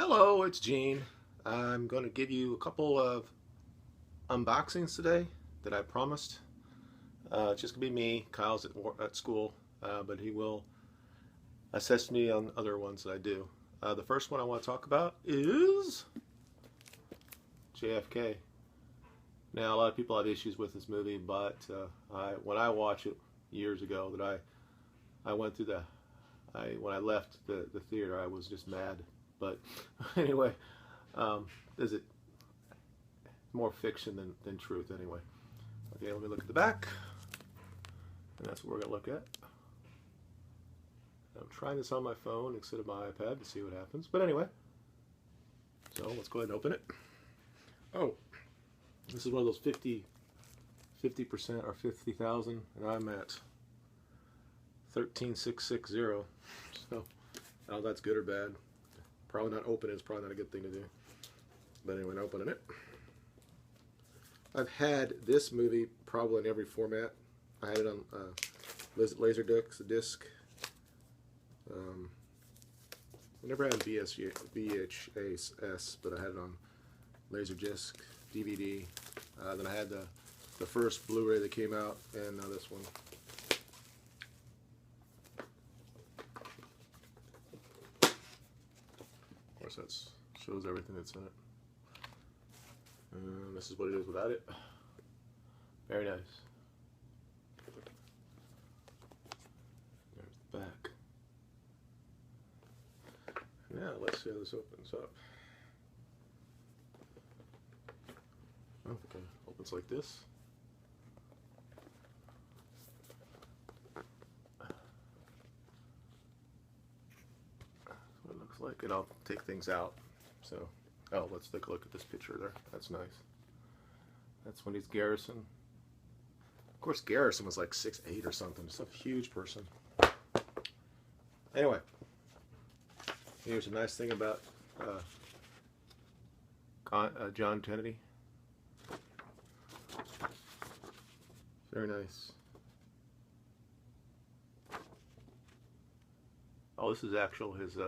Hello, it's Gene. I'm going to give you a couple of unboxings today that I promised. It's just going to be me. Kyle's at school, but he will assist me on other ones that I do. The first one I want to talk about is JFK. Now, a lot of people have issues with this movie, but when I watched it years ago, I went through when I left the theater, I was just mad. But anyway, is it more fiction than truth anyway? Okay, let me look at the back. And that's what we're going to look at. I'm trying this on my phone instead of my iPad to see what happens. But anyway, so let's go ahead and open it. Oh, this is one of those 50% or 50,000, and I'm at 13,660. So, I don't know if that's good or bad. Probably not open it. It's probably not a good thing to do. But anyway, opening it. I've had this movie probably in every format. I had it on Laserdisc. I never had VHS, but I had it on Laserdisc, DVD. Then I had the first Blu Ray that came out, and now this one. Of course, that shows everything that's in it. And this is what it is without it. Very nice. There's the back. Now let's see how this opens up. Okay, opens like this. That's what it looks like, and I'll take things out. So, oh, let's take a look at this picture there. That's nice. That's when he's Garrison. Of course, Garrison was like 6'8" or something. Just a huge person. Anyway, here's a nice thing about John Kennedy. Very nice. Oh, this is actual his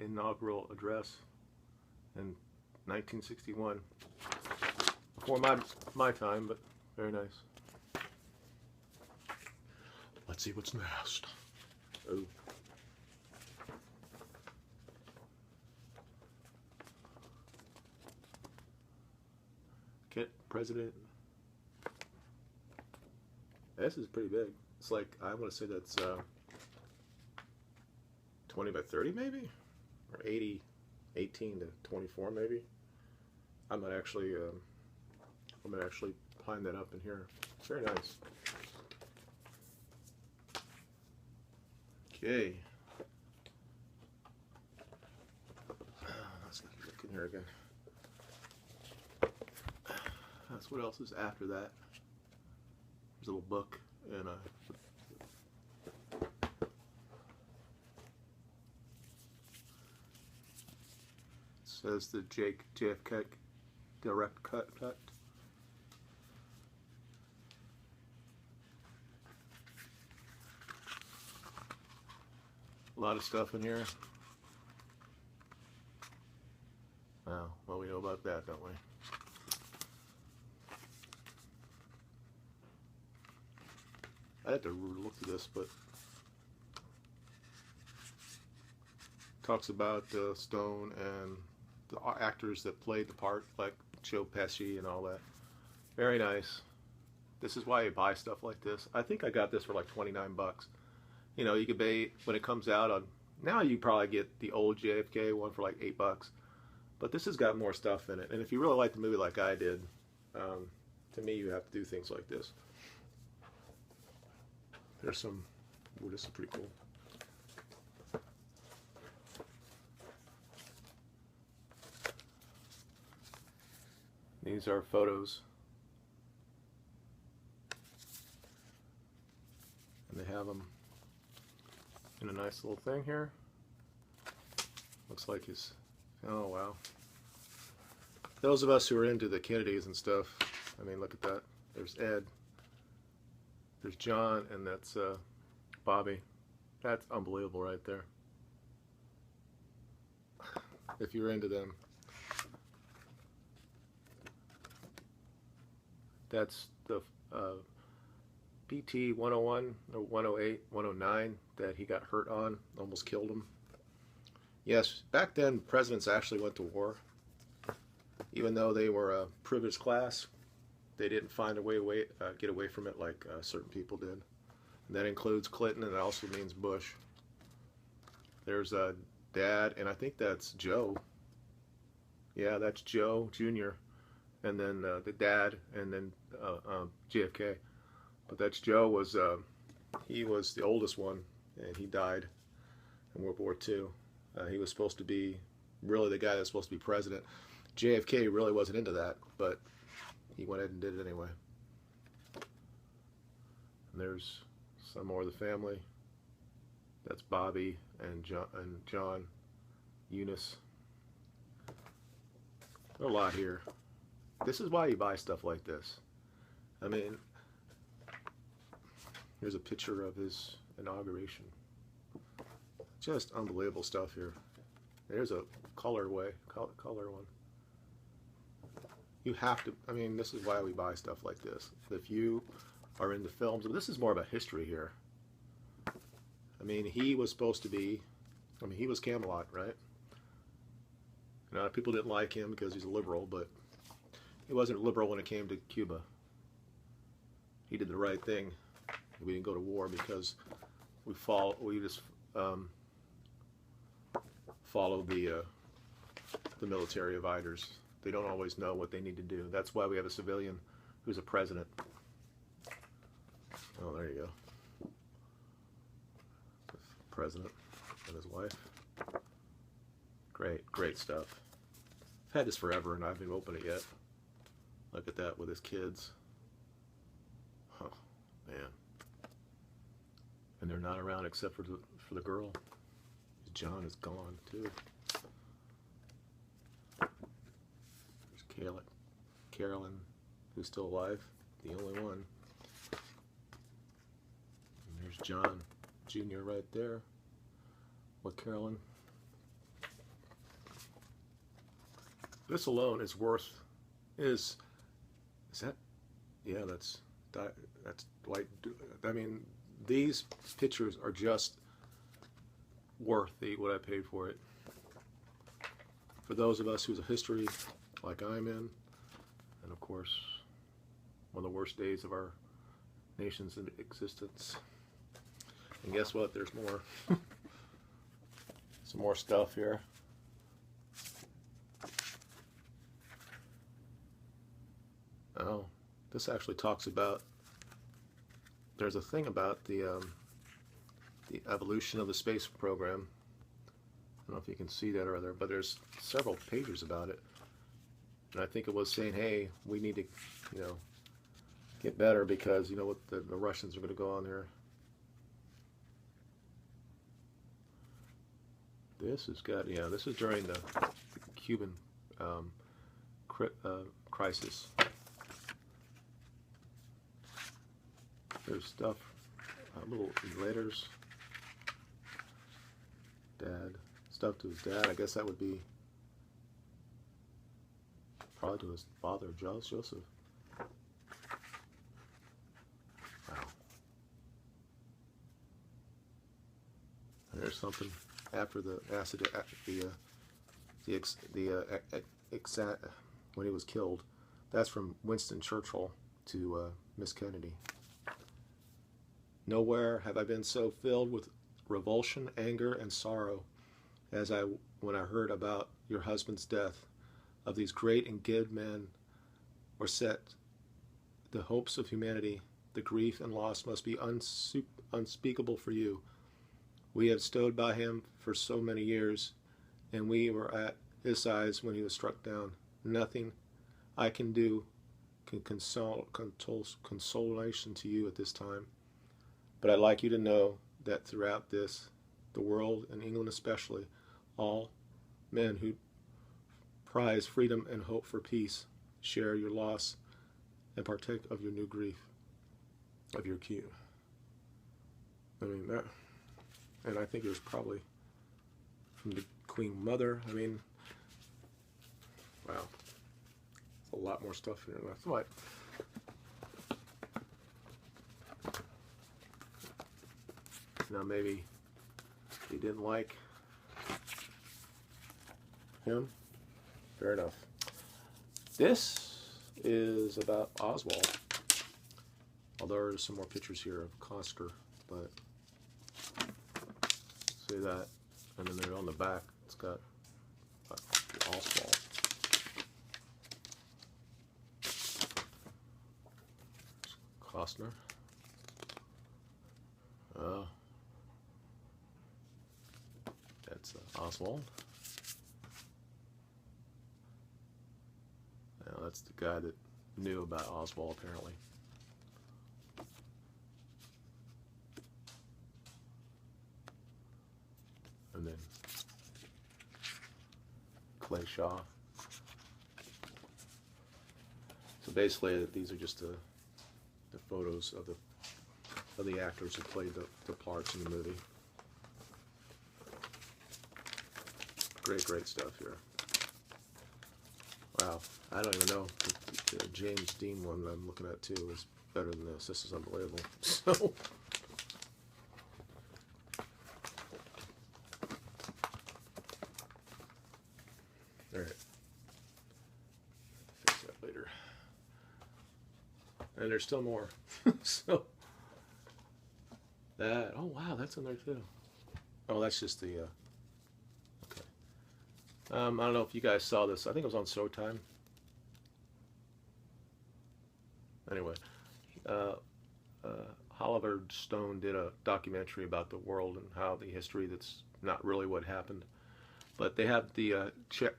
inaugural address in 1961. Before my time, but very nice. Let's see what's next. Oh. President. This is pretty big. It's like, I want to say that's 20 by 30 maybe? Or 18 to 24 maybe? I'm gonna actually find that up in here. Very nice. Okay. Let's look in here again. That's what else is after that. There's a little book and it says the JFK direct cut. A lot of stuff in here. Wow, well, we know about that, don't we? I had to look through this, but talks about Stone and the actors that played the part, like Joe Pesci and all that. Very nice. This is why you buy stuff like this. I think I got this for like 29 bucks. You know, you could pay when it comes out on. Now you probably get the old JFK one for like 8 bucks, but this has got more stuff in it. And if you really like the movie like I did, to me, you have to do things like this. There's some. Ooh, this is pretty cool. These are photos. And they have them in a nice little thing here. Looks like his. Oh, wow. Those of us who are into the Kennedys and stuff, I mean, look at that. There's Ed. There's John, and that's Bobby. That's unbelievable right there. if you're into them. That's the PT 101 or 108, 109 that he got hurt on, almost killed him. Yes, back then presidents actually went to war. Even though they were a privileged class, they didn't find a way get away from it like certain people did. And that includes Clinton, and it also means Bush. There's a dad, and I think that's Joe. Yeah, that's Joe Jr. And then the dad, and then JFK. But that's Joe was he was the oldest one, and he died in World War II. He was supposed to be really the guy that was supposed to be president. JFK really wasn't into that, but he went ahead and did it anyway. And there's some more of the family. That's Bobby and John, Eunice. There's a lot here. This is why you buy stuff like this. I mean, here's a picture of his inauguration. Just unbelievable stuff here. There's a color one. You have to, I mean, this is why we buy stuff like this. If you are into films, this is more about history here. I mean, he was supposed to be, I mean, he was Camelot, right? You know, people didn't like him because he's a liberal, but he wasn't liberal when it came to Cuba. He did the right thing. We didn't go to war because we just follow the military advisors. They don't always know what they need to do. That's why we have a civilian who's a president. Oh, there you go. The president and his wife. Great, great stuff. I've had this forever and I haven't opened it yet. Look at that with his kids. Oh, man. And they're not around except for the girl. John is gone too. There's Carolyn, who's still alive, the only one. And there's John Jr. right there with Carolyn. This alone is worth, is that, yeah, that's Dwight. I mean, these pictures are just worth what I paid for it. For those of us who's a history like I'm in, and of course, one of the worst days of our nation's existence. And guess what? There's more. Some more stuff here. Oh, this actually talks about, there's a thing about the evolution of the space program. I don't know if you can see that or other, but there's several pages about it. And I think it was saying, hey, we need to, you know, get better because, you know, what the Russians are going to go on there. This has got, yeah, this is during the Cuban crisis. There's stuff, little letters. Dad, stuff to his dad. I guess that would be probably to his father, Joseph. Wow. And there's something after the acid, when he was killed. That's from Winston Churchill to Miss Kennedy. Nowhere have I been so filled with revulsion, anger, and sorrow as when I heard about your husband's death. Of these great and good men were set the hopes of humanity. The grief and loss must be unspeakable for you. We have stood by him for so many years, and we were at his sides when he was struck down. Nothing I can do can consolation to you at this time. But I'd like you to know that throughout this, the world, and England especially, all men who prize freedom and hope for peace share your loss and partake of your new grief, of your cue. I mean, that, and I think it was probably from the Queen Mother. I mean, lot more stuff here than I thought. Now maybe you didn't like him. Fair enough. This is about Oswald. Although there's some more pictures here of Kosker, but see that, and then there on the back it's got Oswald. Costner. That's Oswald. Now that's the guy that knew about Oswald apparently. And then Clay Shaw. So basically, these are just the photos of the actors who played the parts in the movie. Great stuff here. Wow, I don't even know. The James Dean one that I'm looking at too is better than this. This is unbelievable. So. Alright. Fix that later. And there's still more. So that, oh wow, that's in there too. Oh, that's just the okay. I don't know if you guys saw this. I think it was on Showtime. Anyway, Oliver Stone did a documentary about the world and how the history that's not really what happened. But they have the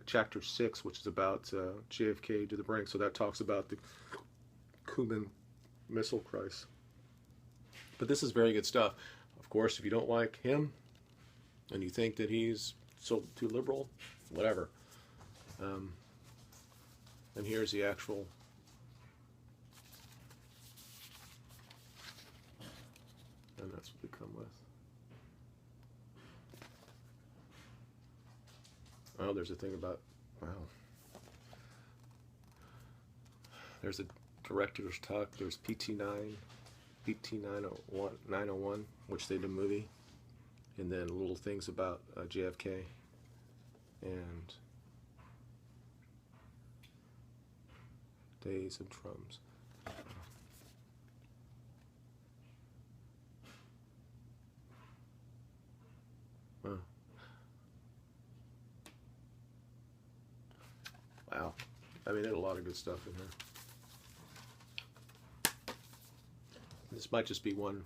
chapter 6, which is about JFK to the brink. So that talks about the Cuban Missile Crisis. But this is very good stuff. Of course, if you don't like him and you think that he's so too liberal, whatever. And here's the actual. And that's what they come with. Oh, there's a thing about, wow. There's a director's talk. There's PT9, PT901, 901, which they did a movie. And then little things about JFK. And Days of Drums. Wow. Wow. I mean, there's a lot of good stuff in here. This might just be one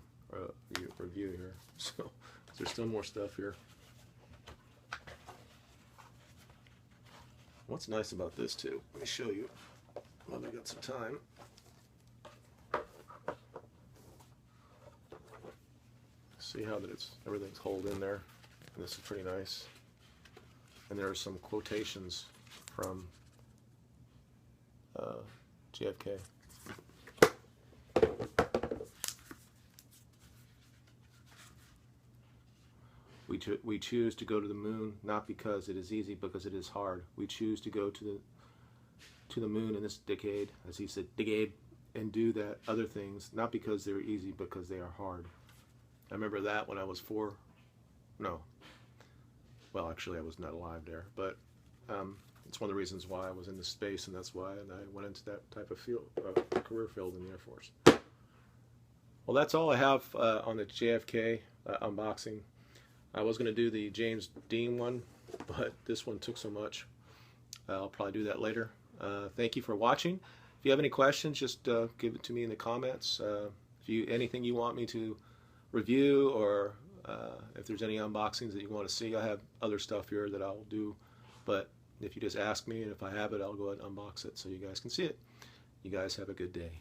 review here. So there's still more stuff here. What's nice about this too, let me show you while I got some time. See how that everything's holed in there. And this is pretty nice. And there are some quotations from JFK. We choose to go to the moon not because it is easy, because it is hard. We choose to go to the moon in this decade, as he said, decade, and do that other things not because they're easy, because they are hard. I remember that when I was 4. No. Well, actually, I was not alive there, but it's one of the reasons why I was in this space, and that's why I went into that type of field, career field in the Air Force. Well, that's all I have on the JFK unboxing. I was going to do the James Dean one, but this one took so much. I'll probably do that later. Thank you for watching. If you have any questions, just give it to me in the comments. If anything you want me to review, or if there's any unboxings that you want to see, I have other stuff here that I'll do. But if you just ask me, and if I have it, I'll go ahead and unbox it so you guys can see it. You guys have a good day.